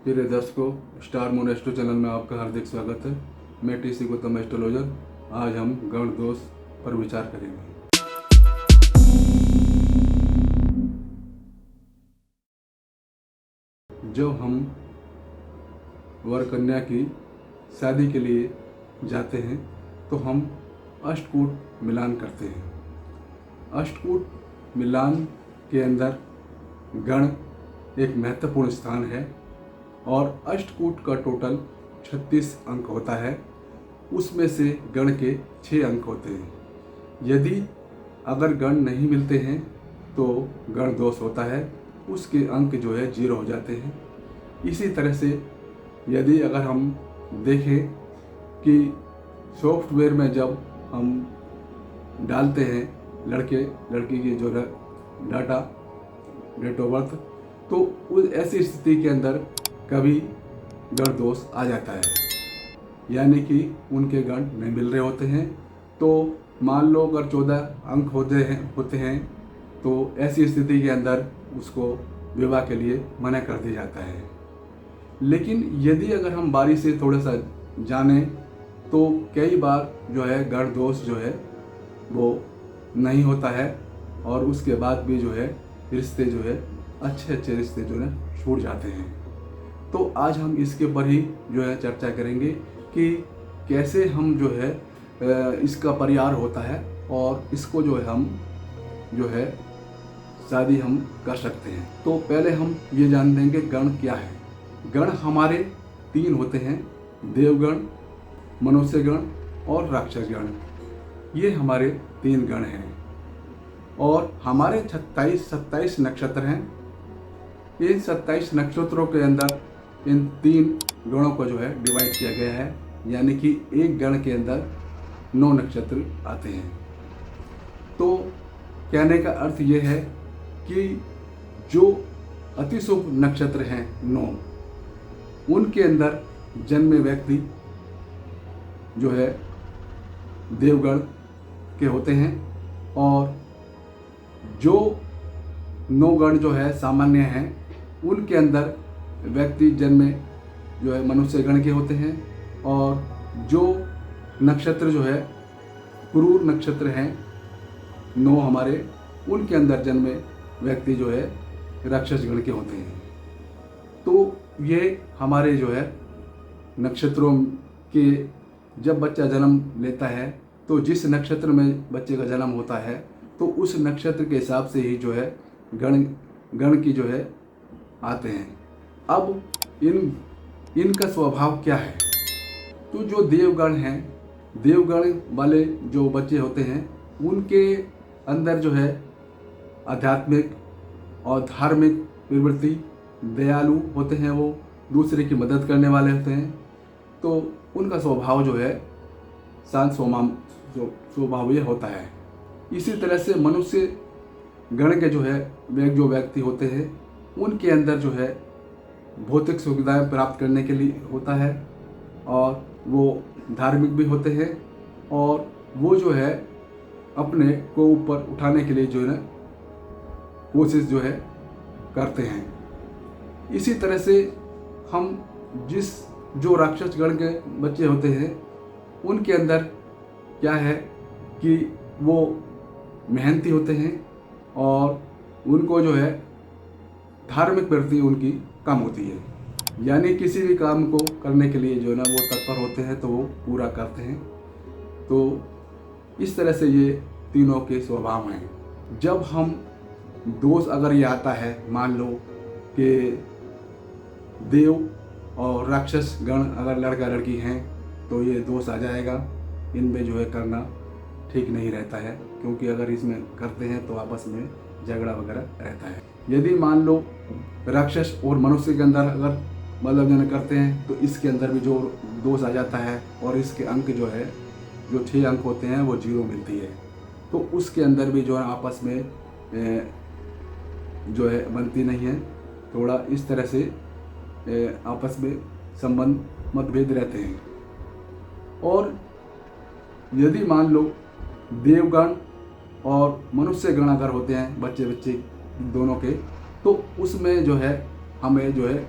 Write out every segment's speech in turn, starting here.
प्रिय दर्शकों, star moon astro channel में आपका हार्दिक स्वागत है। मैं टीसी गौतम एस्ट्रोलॉजर। आज हम गण दोष पर विचार करेंगे। जब हम वर कन्या की शादी के लिए जाते हैं तो हम अष्टकूट मिलान करते हैं। अष्टकूट मिलान के अंदर गण एक महत्वपूर्ण स्थान है और अष्टकूट का टोटल 36 अंक होता है। उसमें से गण के 6 अंक होते हैं। यदि अगर गण नहीं मिलते हैं तो गण दोष होता है, उसके अंक जो है 0 हो जाते हैं। इसी तरह से यदि अगर हम देखें कि सॉफ्टवेयर में जब हम डालते हैं लड़के लड़की की जो डाटा डेट ऑफ बर्थ, तो उस ऐसी स्थिति के अंदर कभी गण दोष आ जाता है, यानी कि उनके गण नहीं मिल रहे होते हैं। तो मान लो अगर 14 अंक होते हैं तो ऐसी स्थिति के अंदर उसको विवाह के लिए मना कर दिया जाता है। लेकिन यदि अगर हम बारी से थोड़ा सा जाने तो कई बार जो है गण दोष जो है वो नहीं होता है और उसके बाद भी जो है रिश्ते जो है अच्छे रिश्ते जो है छूट जाते हैं। तो आज हम इसके ऊपर ही जो है चर्चा करेंगे कि कैसे हम जो है इसका परिहार होता है और इसको जो है हम जो है शादी हम कर सकते हैं। तो पहले हम ये जान देंगे गण क्या है। गण हमारे 3 होते हैं, देवगण, मनुष्य गण और राक्षस गण। ये हमारे 3 गण हैं और हमारे 27 नक्षत्र हैं। इन 27 नक्षत्रों के अंदर इन 3 गणों को जो है डिवाइड किया गया है, यानी कि एक गण के अंदर 9 नक्षत्र आते हैं। तो कहने का अर्थ ये है कि जो अतिशुभ नक्षत्र हैं 9, उनके अंदर जन्मे व्यक्ति जो है देवगण के होते हैं और जो 9 गण जो है सामान्य हैं उनके अंदर व्यक्ति जन्मे जो है मनुष्य गण के होते हैं और जो नक्षत्र जो है क्रूर नक्षत्र हैं 9 हमारे, उनके अंदर जन्मे व्यक्ति जो है राक्षस गण के होते हैं। तो ये हमारे जो है नक्षत्रों के जब बच्चा जन्म लेता है तो जिस नक्षत्र में बच्चे का जन्म होता है तो उस नक्षत्र के हिसाब से ही जो है गण की जो है आते हैं। अब इनका स्वभाव क्या है? तो जो देवगण हैं, देवगण वाले जो बच्चे होते हैं उनके अंदर जो है आध्यात्मिक और धार्मिक प्रवृत्ति, दयालु होते हैं, वो दूसरे की मदद करने वाले होते हैं। तो उनका स्वभाव जो है शांत स्वभाव ये होता है। इसी तरह से मनुष्य गण के जो है जो व्यक्ति होते हैं उनके अंदर जो है भौतिक सुविधाएं प्राप्त करने के लिए होता है और वो धार्मिक भी होते हैं और वो जो है अपने को ऊपर उठाने के लिए जो है कोशिश जो है करते हैं। इसी तरह से हम जो राक्षस गण के बच्चे होते हैं उनके अंदर क्या है कि वो मेहनती होते हैं और उनको जो है धार्मिक प्रवृत्ति उनकी कम होती है, यानी किसी भी काम को करने के लिए जो है ना वो तत्पर होते हैं तो वो पूरा करते हैं। तो इस तरह से ये तीनों के स्वभाव हैं। जब हम दोष अगर ये आता है, मान लो कि देव और राक्षस गण अगर लड़का लड़की हैं तो ये दोष आ जाएगा। इनमें जो है करना ठीक नहीं रहता है, क्योंकि अगर इसमें करते हैं तो आपस में झगड़ा वगैरह रहता है। यदि मान लो राक्षस और मनुष्य के अंदर अगर मतलब जन करते हैं तो इसके अंदर भी जो दोष आ जाता है और इसके अंक जो है जो 6 अंक होते हैं वो 0 मिलती है। तो उसके अंदर भी जो है आपस में जो है बनती नहीं है। थोड़ा इस तरह से आपस में संबंध मतभेद रहते हैं। और यदि मान लो देवगण और मनुष्य गण अगर होते हैं बच्चे दोनों के, तो उसमें जो है हमें जो है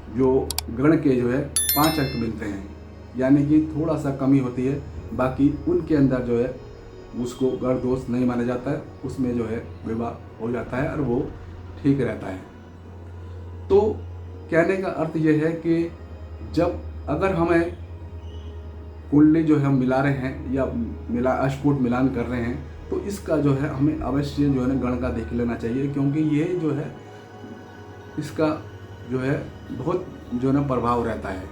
जो गण के जो है 5 अंक मिलते हैं, यानी कि थोड़ा सा कमी होती है। बाकी उनके अंदर जो है उसको गण दोष नहीं माना जाता है, उसमें जो है विवाह हो जाता है और वो ठीक रहता है। तो कहने का अर्थ यह है कि जब अगर हमें कुंडली जो है हम मिला रहे हैं या अष्टकूट मिलान कर रहे हैं, तो इसका जो है हमें अवश्य जो है ना गण का देख लेना चाहिए, क्योंकि ये जो है इसका जो है बहुत जो है ना प्रभाव रहता है,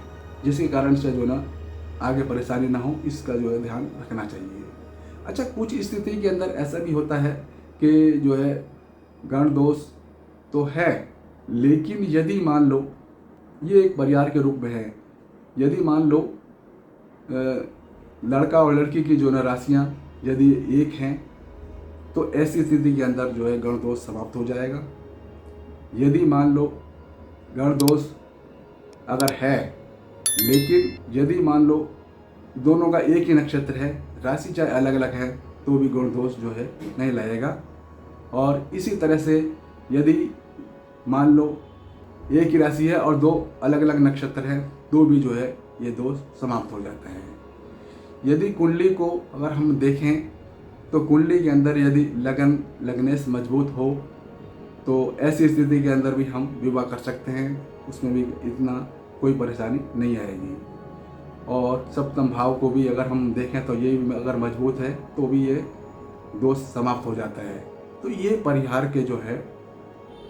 जिसके कारण से जो है ना आगे परेशानी ना हो, इसका जो है ध्यान रखना चाहिए। अच्छा, कुछ स्थिति के अंदर ऐसा भी होता है कि जो है गण दोष तो है, लेकिन यदि मान लो ये एक परिवार के रूप में है, यदि मान लो लड़का और लड़की की जो ना राशियाँ यदि एक हैं, तो ऐसी स्थिति के अंदर जो है गण दोष समाप्त हो जाएगा। यदि मान लो गण दोष अगर है, लेकिन यदि मान लो दोनों का एक ही नक्षत्र है, राशि चाहे अलग अलग है, तो भी गण दोष जो है नहीं लाएगा। और इसी तरह से यदि मान लो एक ही राशि है और 2 अलग अलग नक्षत्र हैं, तो भी जो है ये दोष समाप्त हो जाते हैं। यदि कुंडली को अगर हम देखें तो कुंडली के अंदर यदि लग्नेश मजबूत हो, तो ऐसी स्थिति के अंदर भी हम विवाह कर सकते हैं, उसमें भी इतना कोई परेशानी नहीं आएगी। और सप्तम भाव को भी अगर हम देखें तो ये भी अगर मजबूत है, तो भी ये दोष समाप्त हो जाता है। तो ये परिहार के जो है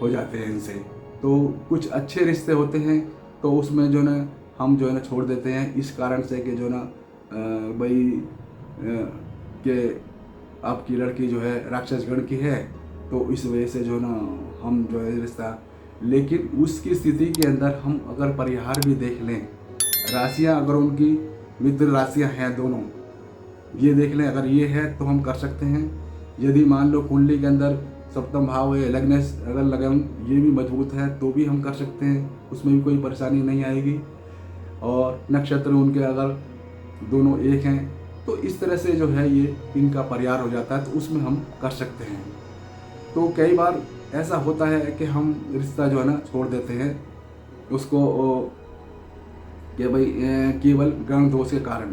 हो जाते हैं इनसे। तो कुछ अच्छे रिश्ते होते हैं, तो उसमें जो ना हम जो है ना छोड़ देते हैं, इस कारण से कि जो ना भाई कि आपकी लड़की जो है राक्षस गण की है, तो इस वजह से जो ना हम जो है रिश्ता, लेकिन उसकी स्थिति के अंदर हम अगर परिहार भी देख लें, राशियाँ अगर उनकी मित्र राशियाँ हैं दोनों, ये देख लें अगर ये है तो हम कर सकते हैं। यदि मान लो कुंडली के अंदर सप्तम भाव है, लग्नेश अगर लगन ये भी मजबूत है, तो भी हम कर सकते हैं, उसमें भी कोई परेशानी नहीं आएगी। और नक्षत्र उनके अगर दोनों एक हैं, तो इस तरह से जो है ये इनका परिहार हो जाता है, तो उसमें हम कर सकते हैं। तो कई बार ऐसा होता है कि हम रिश्ता जो है ना छोड़ देते हैं उसको कि भाई केवल गण दोष के कारण,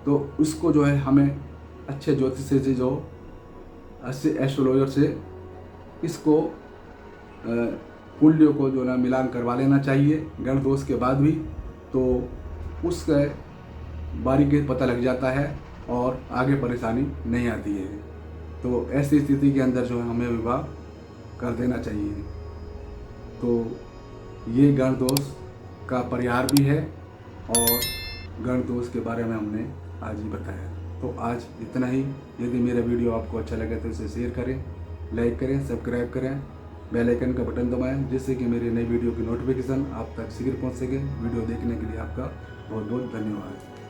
तो उसको जो है हमें अच्छे ज्योतिष से जो अच्छे एस्ट्रोलॉजर से इसको कुंडलियों को जो ना मिलान करवा लेना चाहिए गण दोष के बाद भी, तो उसके बारीकी पता लग जाता है और आगे परेशानी नहीं आती है। तो ऐसी स्थिति के अंदर जो है हमें विवाह कर देना चाहिए। तो ये गण दोष का परिहार भी है और गण दोष के बारे में हमने आज ही बताया। तो आज इतना ही। यदि मेरा वीडियो आपको अच्छा लगे तो इसे शेयर करें, लाइक करें, सब्सक्राइब करें, बेल आइकन का बटन दबाएं, जिससे कि मेरी नई वीडियो की नोटिफिकेशन आप तक शीघ्र पहुंच सके। वीडियो देखने के लिए आपका बहुत बहुत धन्यवाद।